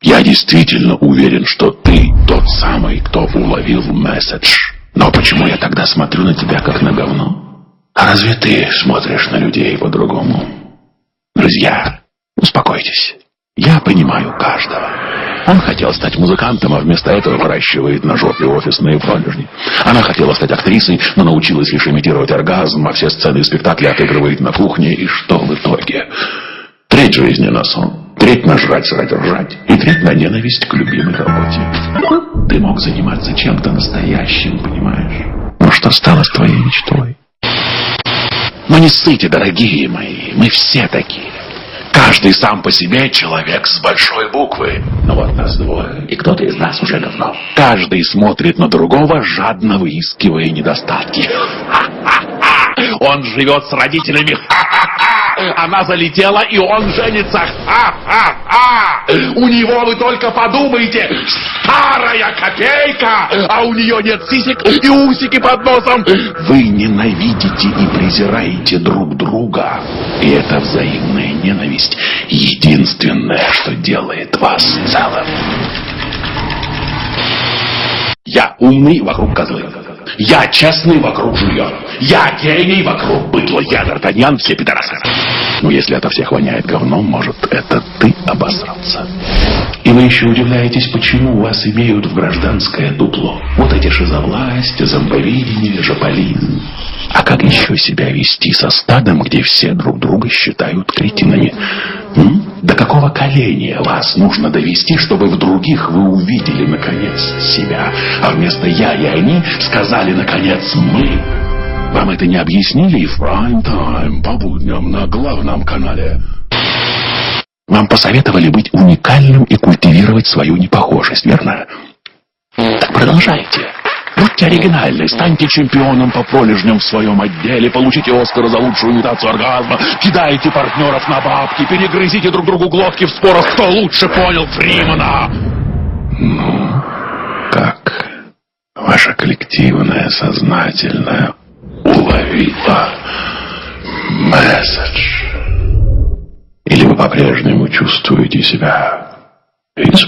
Я действительно уверен, что ты тот самый, кто уловил месседж. Но почему я тогда смотрю на тебя как на говно? А разве ты смотришь на людей по-другому? Друзья, успокойтесь. Я понимаю каждого. Он хотел стать музыкантом, а вместо этого выращивает на жопе офисные пролежни. Она хотела стать актрисой, но научилась лишь имитировать оргазм, а все сцены и спектакли отыгрывает на кухне. И что в итоге? Треть жизни на сон, треть на жрать, срать, ржать, и треть на ненависть к любимой работе. Ты мог заниматься чем-то настоящим, понимаешь? Но что стало с твоей мечтой? Но не ссыте, дорогие мои, мы все такие. Каждый сам по себе человек с большой буквы. Но вот нас двое, и кто-то из нас уже говно. Каждый смотрит на другого, жадно выискивая недостатки. Он живет с родителями. Она залетела, и он женится. У него, вы только подумайте, старая копейка, а у нее нет сисек и усики под носом. Вы ненавидите и презираете друг друга. И эта взаимная ненависть единственное, что делает вас целым. Я умный, вокруг козлы. Я честный, вокруг жульен. Я гений, вокруг быдло. Я Д'Артаньян, все пидорасы. Ну, если это всех воняет говном, может, это ты обосрался. И вы еще удивляетесь, почему вас имеют в гражданское дупло. Вот эти шизовласть, зомбовидение, жополизм. А как еще себя вести со стадом, где все друг друга считают кретинами? До какого коления вас нужно довести, чтобы в других вы увидели, наконец, себя, а вместо «я» и «они» сказали, наконец, «мы»? Вам это не объяснили и в прайм-тайм по будням на главном канале? Вам посоветовали быть уникальным и культивировать свою непохожесть, верно? Так продолжайте. Будьте оригинальны, станьте чемпионом по пролежням в своем отделе, получите Оскара за лучшую имитацию оргазма, кидайте партнеров на бабки, перегрызите друг другу глотки в спорах, кто лучше понял Фримана. Ну, как? Ваша коллективная, сознательная уловила месседж? Или вы по-прежнему чувствуете себя из